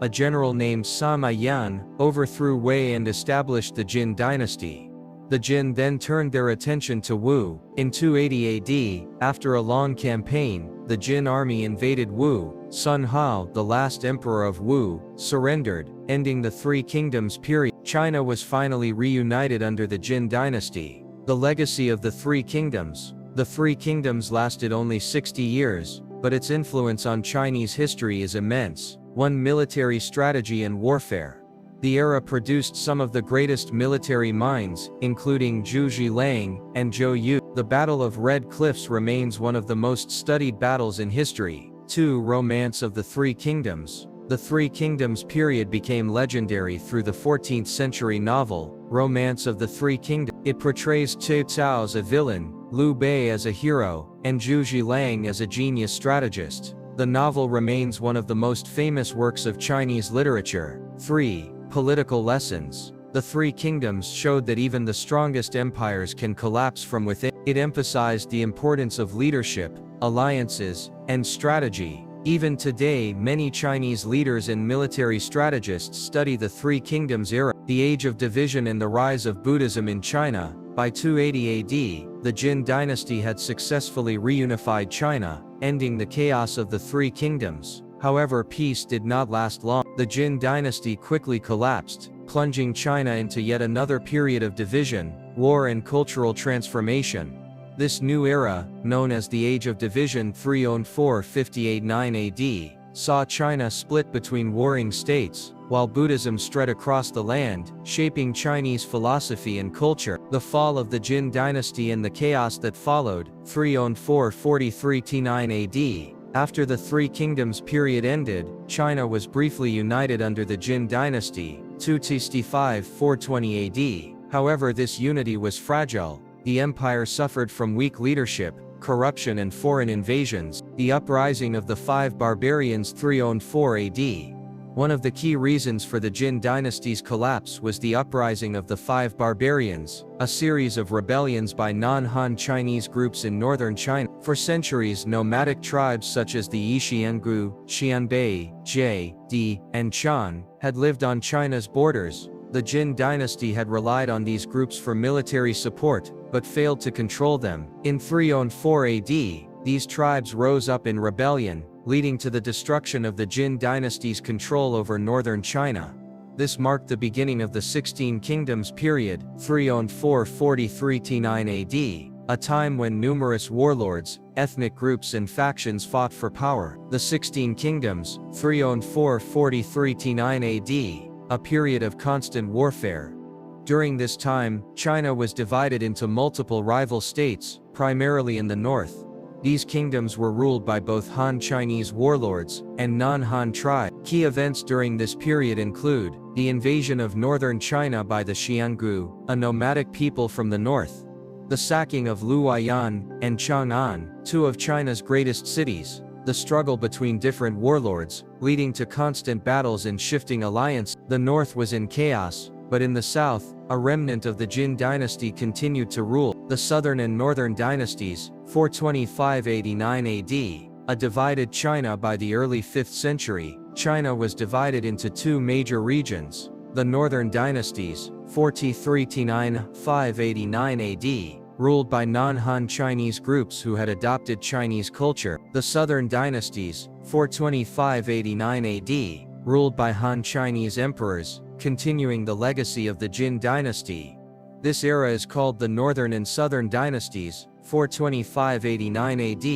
a general named Sima Yan overthrew Wei and established the Jin dynasty. The Jin then turned their attention to Wu. In 280 AD, after a long campaign, the Jin army invaded Wu. Sun Hao, the last emperor of Wu, surrendered, ending the Three Kingdoms period. China was finally reunited under the Jin dynasty. The legacy of the Three Kingdoms. The Three Kingdoms lasted only 60 years, but its influence on Chinese history is immense. 1. Military strategy and warfare. The era produced some of the greatest military minds, including Zhou Zhilang and Zhou Yu. The Battle of Red Cliffs remains one of the most studied battles in history. 2. Romance of the Three Kingdoms. The Three Kingdoms period became legendary through the 14th century novel, Romance of the Three Kingdoms. It portrays Cao Cao as a villain, Liu Bei as a hero, and Zhou Zhilang as a genius strategist. The novel remains one of the most famous works of Chinese literature. 3. Political lessons. The Three Kingdoms showed that even the strongest empires can collapse from within. It emphasized the importance of leadership, alliances, and strategy. Even today, many Chinese leaders and military strategists study the Three Kingdoms era. The Age of Division and the rise of Buddhism in China. By 280 AD, the Jin dynasty had successfully reunified China, ending the chaos of the Three Kingdoms. However, peace did not last long. The Jin dynasty quickly collapsed, plunging China into yet another period of division, war and cultural transformation. This new era, known as the Age of Division 304–589 AD, saw China split between warring states, while Buddhism spread across the land, shaping Chinese philosophy and culture. The fall of the Jin dynasty and the chaos that followed, 304-43-9 AD. After the Three Kingdoms period ended, China was briefly united under the Jin dynasty, 265-420 AD. However, this unity was fragile. The empire suffered from weak leadership, corruption and foreign invasions. The uprising of the Five Barbarians 304 AD. One of the key reasons for the Jin dynasty's collapse was the uprising of the Five Barbarians, a series of rebellions by non-Han Chinese groups in northern China. For centuries, nomadic tribes such as the Yixiangu, Xianbei, Jie, Di, and Shan had lived on China's borders. The Jin dynasty had relied on these groups for military support, but failed to control them. In 304 AD, these tribes rose up in rebellion, leading to the destruction of the Jin dynasty's control over northern China. This marked the beginning of the 16 Kingdoms period, 304-43-9 AD, a time when numerous warlords, ethnic groups and factions fought for power. The 16 Kingdoms, 304-43-9 AD, a period of constant warfare. During this time, China was divided into multiple rival states, primarily in the north. These kingdoms were ruled by both Han Chinese warlords and non-Han tribes. Key events during this period include the invasion of northern China by the Xiangu, a nomadic people from the north, the sacking of Luoyang and Chang'an, two of China's greatest cities, the struggle between different warlords, leading to constant battles and shifting alliances. The north was in chaos, but in the south, a remnant of the Jin dynasty continued to rule. The southern and northern dynasties, 425-89 AD, a divided China. By the early 5th century, China was divided into two major regions. The northern dynasties, 43-9-589 AD, ruled by non-Han Chinese groups who had adopted Chinese culture. The southern dynasties, 425-89 AD, ruled by Han Chinese emperors, continuing the legacy of the Jin dynasty. This era is called the Northern and Southern Dynasties, 425-89 AD,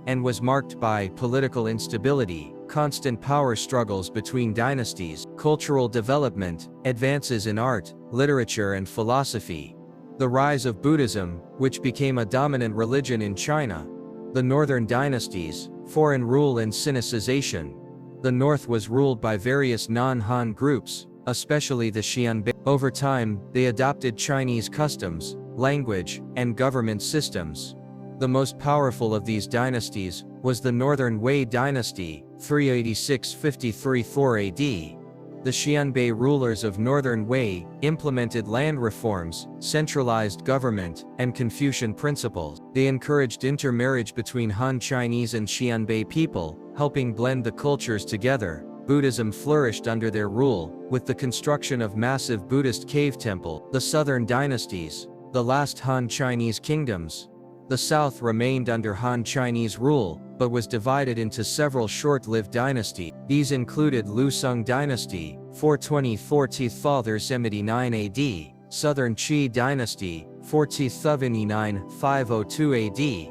and was marked by political instability, constant power struggles between dynasties, cultural development, advances in art, literature and philosophy. The rise of Buddhism, which became a dominant religion in China. The Northern Dynasties, foreign rule and Sinicization. The North was ruled by various non-Han groups, especially the Xianbei. Over time, they adopted Chinese customs, language, and government systems. The most powerful of these dynasties was the Northern Wei dynasty, 386-53-4 AD. The Xianbei rulers of Northern Wei implemented land reforms, centralized government, and Confucian principles. They encouraged intermarriage between Han Chinese and Xianbei people, helping blend the cultures together. Buddhism flourished under their rule, with the construction of massive Buddhist cave temples. The Southern Dynasties, the last Han Chinese kingdoms. The South remained under Han Chinese rule, but was divided into several short-lived dynasties. These included Lu Sung Dynasty, 424-79 AD, Southern Qi Dynasty, 479-502 AD,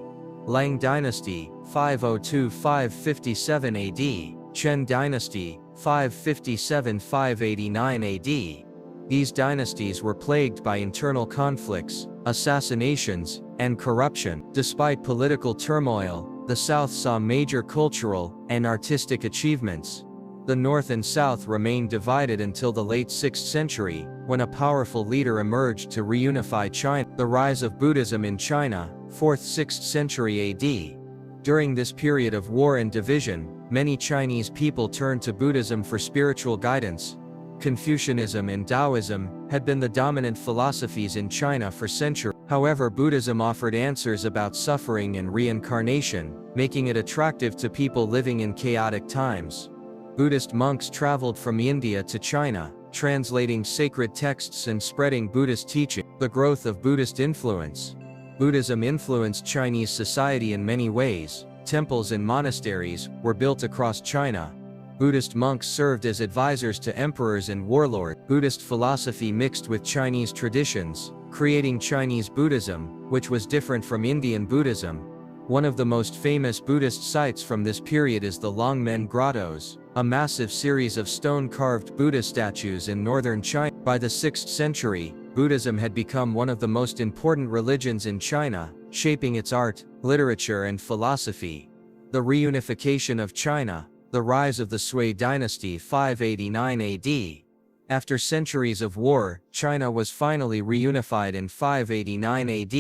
Lang Dynasty, 502-557 AD, Chen Dynasty, 557-589 AD. These dynasties were plagued by internal conflicts, assassinations, and corruption. Despite political turmoil, the South saw major cultural and artistic achievements. The North and South remained divided until the late 6th century, when a powerful leader emerged to reunify China. The rise of Buddhism in China, 4th-6th century AD. During this period of war and division, many Chinese people turned to Buddhism for spiritual guidance. Confucianism and Taoism had been the dominant philosophies in China for centuries. However, Buddhism offered answers about suffering and reincarnation, making it attractive to people living in chaotic times. Buddhist monks traveled from India to China, translating sacred texts and spreading Buddhist teaching. The growth of Buddhist influence. Buddhism influenced Chinese society in many ways. Temples and monasteries were built across China. Buddhist monks served as advisors to emperors and warlords. Buddhist philosophy mixed with Chinese traditions, creating Chinese Buddhism, which was different from Indian Buddhism. One of the most famous Buddhist sites from this period is the Longmen Grottos, a massive series of stone-carved Buddha statues in northern China. By the 6th century, Buddhism had become one of the most important religions in China, shaping its art, literature and philosophy. The reunification of China, the rise of the Sui dynasty 589 AD. After centuries of war, China was finally reunified in 589 AD.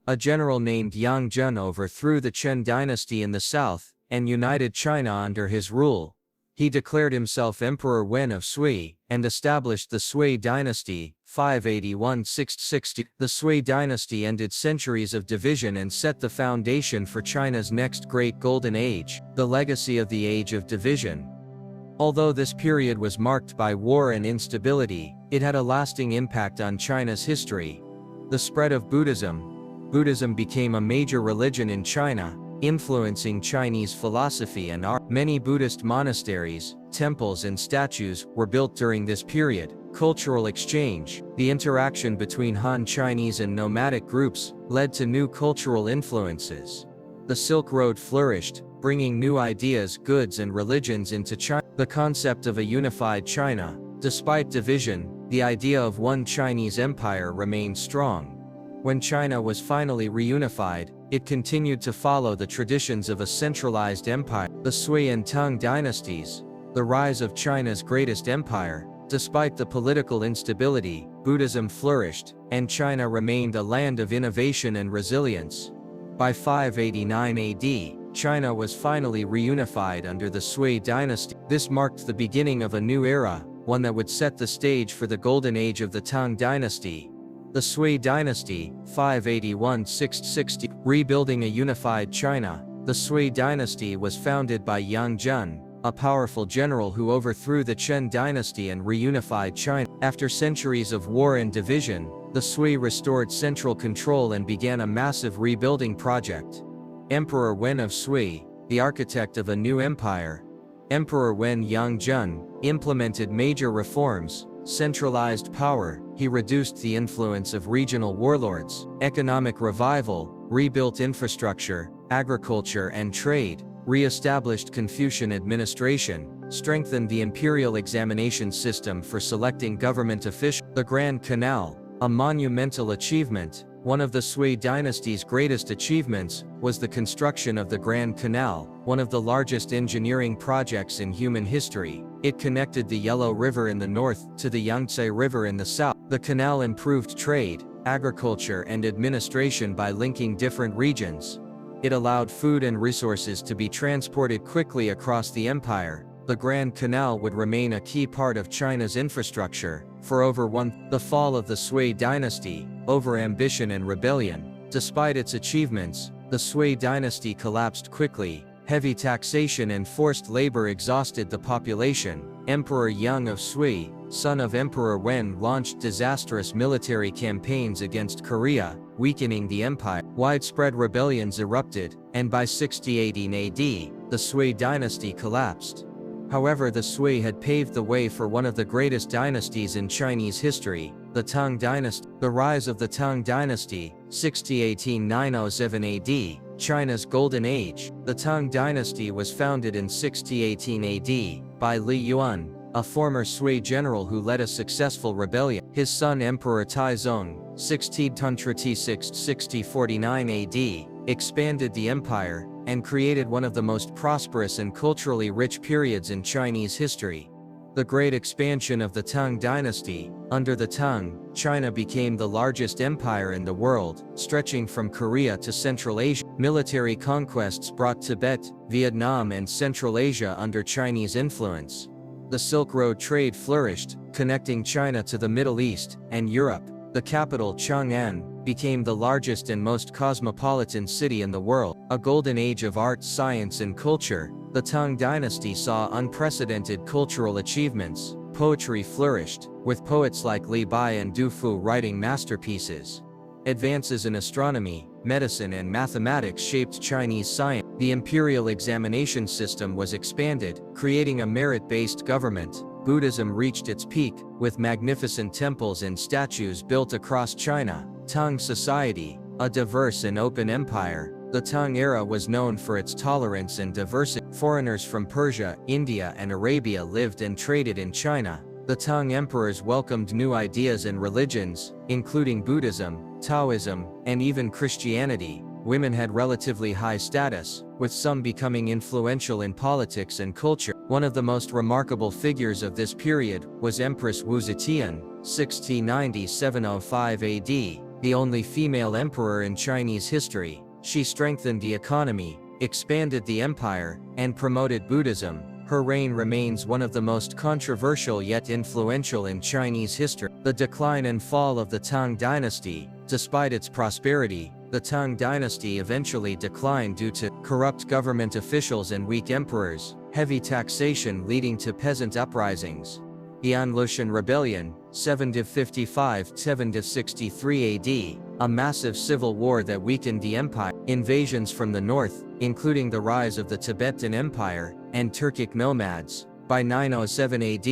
A general named Yang Jun overthrew the Chen dynasty in the south, and united China under his rule. He declared himself Emperor Wen of Sui, and established the Sui dynasty, 581–660. The Sui dynasty ended centuries of division and set the foundation for China's next great golden age, the legacy of the Age of Division. Although this period was marked by war and instability, it had a lasting impact on China's history. The spread of Buddhism became a major religion in China, influencing Chinese philosophy and art. Many Buddhist monasteries, temples and statues were built during this period. Cultural exchange, the interaction between Han Chinese and nomadic groups, led to new cultural influences. The Silk Road flourished, bringing new ideas, goods and religions into China. The concept of a unified China, despite division, the idea of one Chinese empire remained strong. When China was finally reunified, it continued to follow the traditions of a centralized empire. The Sui and Tang dynasties, the rise of China's greatest empire. Despite the political instability, Buddhism flourished, and China remained a land of innovation and resilience. By 589 AD, China was finally reunified under the Sui dynasty. This marked the beginning of a new era, one that would set the stage for the golden age of the Tang dynasty. The Sui dynasty, 581–660. Rebuilding a unified China, the Sui dynasty was founded by Yang Jun, a powerful general who overthrew the Chen dynasty and reunified China. After centuries of war and division, the Sui restored central control and began a massive rebuilding project. Emperor Wen of Sui, the architect of a new empire. Emperor Wen Yangjun implemented major reforms, centralized power, he reduced the influence of regional warlords, economic revival, rebuilt infrastructure, agriculture and trade, re-established Confucian administration, strengthened the imperial examination system for selecting government officials. The Grand Canal, a monumental achievement. One of the Sui dynasty's greatest achievements was the construction of the Grand Canal, one of the largest engineering projects in human history. It connected the Yellow River in the north to the Yangtze River in the south. The canal improved trade, agriculture and administration by linking different regions. It allowed food and resources to be transported quickly across the empire. The Grand Canal would remain a key part of China's infrastructure for the fall of the Sui dynasty, over ambition and rebellion. Despite its achievements, the Sui dynasty collapsed quickly. Heavy taxation and forced labor exhausted the population. Emperor Yang of Sui, son of Emperor Wen, launched disastrous military campaigns against Korea, weakening the empire. Widespread rebellions erupted, and by 618 AD, the Sui dynasty collapsed. However, the Sui had paved the way for one of the greatest dynasties in Chinese history, the Tang dynasty. The rise of the Tang dynasty, 618–907 AD, China's golden age. The Tang dynasty was founded in 618 AD by Li Yuan, a former Sui general who led a successful rebellion. His son Emperor Taizong, 1636–6049 AD, expanded the empire and created one of the most prosperous and culturally rich periods in Chinese history. The great expansion of the Tang dynasty. Under the Tang, China became the largest empire in the world, stretching from Korea to Central Asia. Military conquests brought Tibet, Vietnam and Central Asia under Chinese influence. The Silk Road trade flourished, connecting China to the Middle East and Europe. The capital, Chang'an, became the largest and most cosmopolitan city in the world. A golden age of art, science and culture. The Tang dynasty saw unprecedented cultural achievements. Poetry flourished, with poets like Li Bai and Du Fu writing masterpieces. Advances in astronomy, medicine and mathematics shaped Chinese science. The imperial examination system was expanded, creating a merit-based government. Buddhism reached its peak, with magnificent temples and statues built across China. Tang society, a diverse and open empire, The Tang era was known for its tolerance and diversity. Foreigners from Persia, India, and Arabia lived and traded in China. The Tang emperors welcomed new ideas and religions, including Buddhism, Taoism, and even Christianity. Women had relatively high status, with some becoming influential in politics and culture. One of the most remarkable figures of this period was Empress Wu Zetian, 1690–705 AD, the only female emperor in Chinese history. She strengthened the economy, expanded the empire, and promoted Buddhism. Her reign remains one of the most controversial yet influential in Chinese history. The decline and fall of the Tang dynasty. Despite its prosperity, the Tang dynasty eventually declined due to corrupt government officials and weak emperors, heavy taxation leading to peasant uprisings. The Anlushan Rebellion, 755–763 AD, a massive civil war that weakened the empire. Invasions from the north, including the rise of the Tibetan Empire, and Turkic nomads. By 907 AD,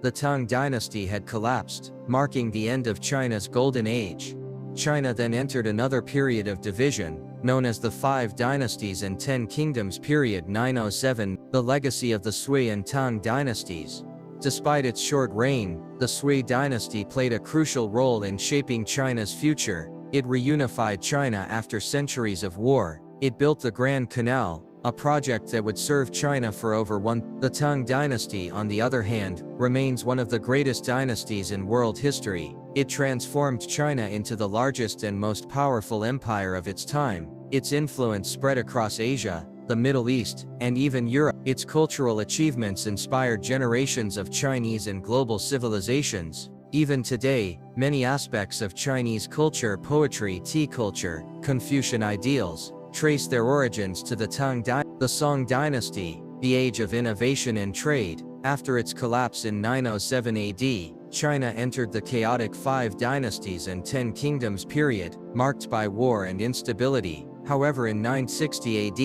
the Tang dynasty had collapsed, marking the end of China's golden age. China then entered another period of division, known as the Five Dynasties and Ten Kingdoms period 907, the legacy of the Sui and Tang dynasties. Despite its short reign, the Sui dynasty played a crucial role in shaping China's future. It reunified China after centuries of war. It built the Grand Canal, a project that would serve China for over one. The Tang dynasty, on the other hand, remains one of the greatest dynasties in world history. It transformed China into the largest and most powerful empire of its time. Its influence spread across Asia, the Middle East, and even Europe. Its cultural achievements inspired generations of Chinese and global civilizations. Even today, many aspects of Chinese culture, poetry, tea culture, Confucian ideals, trace their origins to the Tang dynasty. The Song dynasty, the age of innovation and trade. After its collapse in 907 AD, China entered the chaotic Five Dynasties and Ten Kingdoms period, marked by war and instability. However, in 960 AD,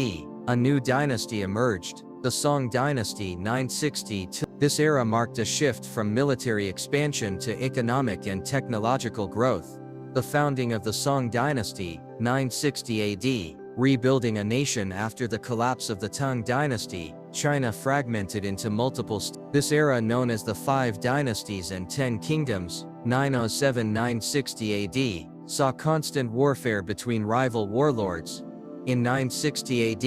a new dynasty emerged, the Song dynasty 960. This era marked a shift from military expansion to economic and technological growth. The founding of the Song dynasty, 960 AD, rebuilding a nation after the collapse of the Tang dynasty, China fragmented into multiple This era, known as the Five Dynasties and Ten Kingdoms, 907–960 AD, saw constant warfare between rival warlords. In 960 AD,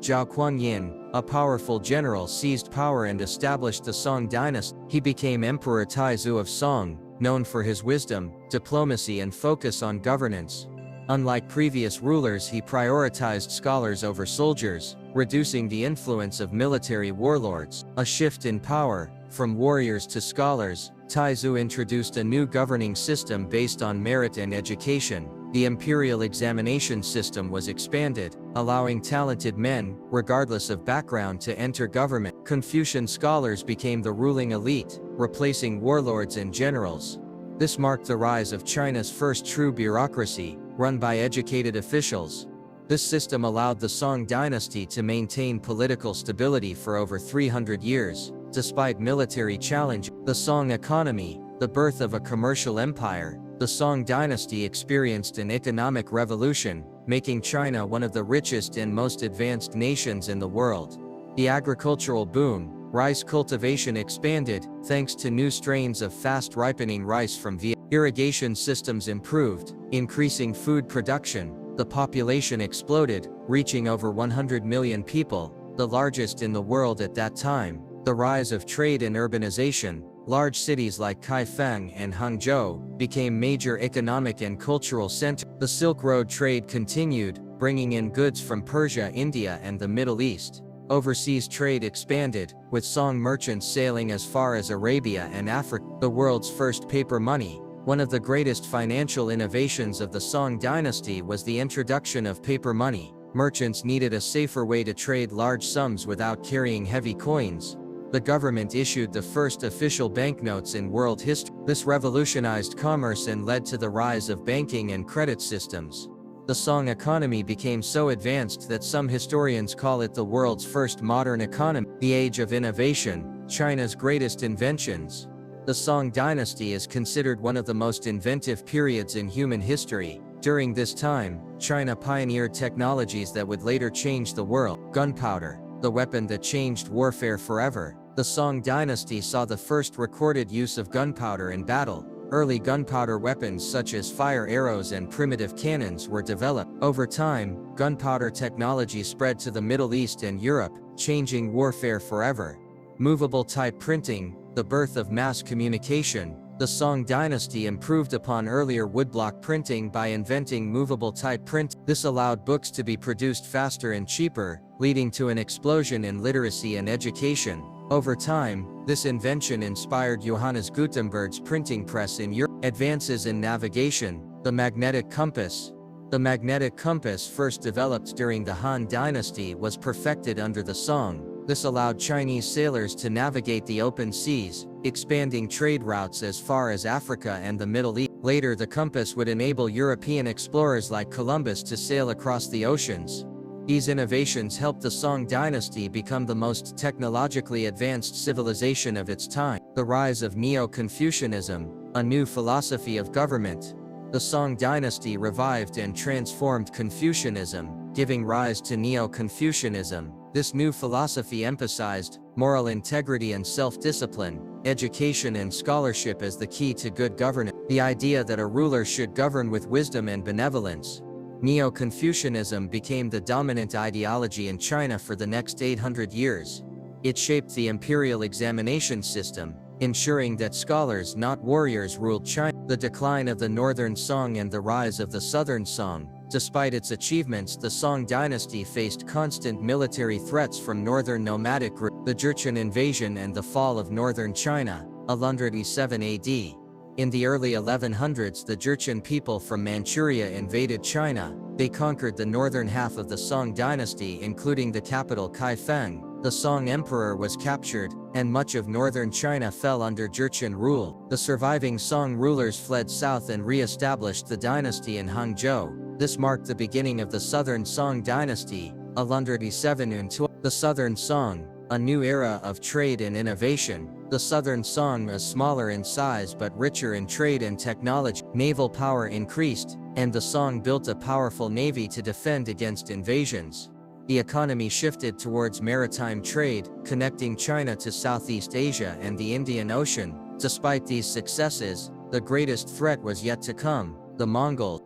Zhou Kuan-yin, a powerful general, seized power and established the Song dynasty. He became Emperor Taizu of Song, known for his wisdom, diplomacy, and focus on governance. Unlike previous rulers, he prioritized scholars over soldiers, reducing the influence of military warlords. A shift in power, from warriors to scholars, Taizu introduced a new governing system based on merit and education. The imperial examination system was expanded, allowing talented men, regardless of background, to enter government. Confucian scholars became the ruling elite, replacing warlords and generals. This marked the rise of China's first true bureaucracy, run by educated officials. This system allowed the Song dynasty to maintain political stability for over 300 years, despite military challenge. The Song economy, the birth of a commercial empire. The Song dynasty experienced an economic revolution, making China one of the richest and most advanced nations in the world. The agricultural boom, rice cultivation expanded, thanks to new strains of fast-ripening rice from Vietnam. Irrigation systems improved, increasing food production. The population exploded, reaching over 100 million people, the largest in the world at that time. The rise of trade and urbanization. Large cities like Kaifeng and Hangzhou became major economic and cultural centers. The Silk Road trade continued, bringing in goods from Persia, India, and the Middle East. Overseas trade expanded, with Song merchants sailing as far as Arabia and Africa. The world's first paper money. One of the greatest financial innovations of the Song dynasty was the introduction of paper money. Merchants needed a safer way to trade large sums without carrying heavy coins. The government issued the first official banknotes in world history. This revolutionized commerce and led to the rise of banking and credit systems. The Song economy became so advanced that some historians call it the world's first modern economy. The Age of Innovation, China's greatest inventions. The Song dynasty is considered one of the most inventive periods in human history. During this time, China pioneered technologies that would later change the world. Gunpowder, the weapon that changed warfare forever. The Song dynasty saw the first recorded use of gunpowder in battle. Early gunpowder weapons such as fire arrows and primitive cannons were developed. Over time, gunpowder technology spread to the Middle East and Europe, changing warfare forever. Movable type printing, the birth of mass communication. The Song dynasty improved upon earlier woodblock printing by inventing movable type print. This allowed books to be produced faster and cheaper, leading to an explosion in literacy and education. Over time, this invention inspired Johannes Gutenberg's printing press in Europe. Advances in navigation, the magnetic compass. The magnetic compass, first developed during the Han dynasty, was perfected under the Song. This allowed Chinese sailors to navigate the open seas, expanding trade routes as far as Africa and the Middle East. Later, the compass would enable European explorers like Columbus to sail across the oceans. These innovations helped the Song dynasty become the most technologically advanced civilization of its time. The rise of Neo-Confucianism, a new philosophy of government. The Song dynasty revived and transformed Confucianism, giving rise to Neo-Confucianism. This new philosophy emphasized moral integrity and self-discipline, education and scholarship as the key to good governance. The idea that a ruler should govern with wisdom and benevolence. Neo-Confucianism became the dominant ideology in China for the next 800 years. It shaped the imperial examination system, ensuring that scholars, not warriors, ruled China. The decline of the Northern Song and the rise of the Southern Song. Despite its achievements, the Song dynasty faced constant military threats from northern nomadic groups. The Jurchen invasion and the fall of northern China, 1187 AD. In the early 1100s, the Jurchen people from Manchuria invaded China. They conquered the northern half of the Song dynasty, including the capital Kaifeng. The Song emperor was captured, and much of northern China fell under Jurchen rule. The surviving Song rulers fled south and re-established the dynasty in Hangzhou. This marked the beginning of the Southern Song dynasty, 1187 until the Southern Song, a new era of trade and innovation. The Southern Song was smaller in size but richer in trade and technology. Naval power increased, and the Song built a powerful navy to defend against invasions. The economy shifted towards maritime trade, connecting China to Southeast Asia and the Indian Ocean. Despite these successes, the greatest threat was yet to come: the Mongol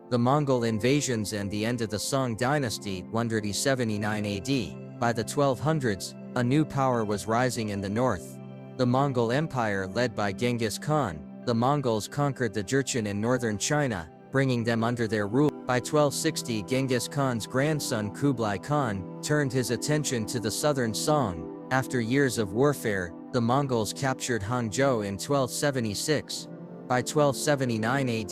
invasions and the end of the Song dynasty, 179 AD. By the 1200s, a new power was rising in the north. The Mongol Empire, led by Genghis Khan. The Mongols conquered the Jurchen in northern China, bringing them under their rule. By 1260, Genghis Khan's grandson Kublai Khan turned his attention to the Southern Song. After years of warfare, the Mongols captured Hangzhou in 1276. By 1279 AD,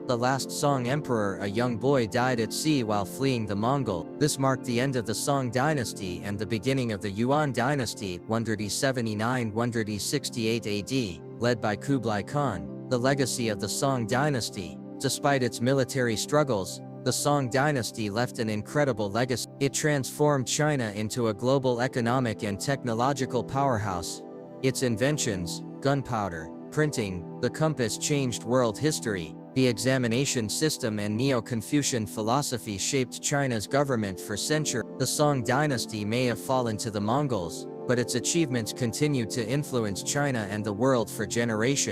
the last Song emperor, a young boy, died at sea while fleeing the Mongol. This marked the end of the Song dynasty and the beginning of the Yuan dynasty, 179–168 AD, led by Kublai Khan. The legacy of the Song dynasty. Despite its military struggles, the Song dynasty left an incredible legacy. It transformed China into a global economic and technological powerhouse. Its inventions, gunpowder, printing, the compass, changed world history. The examination system and Neo-Confucian philosophy shaped China's government for centuries. The Song dynasty may have fallen to the Mongols, but its achievements continued to influence China and the world for generations.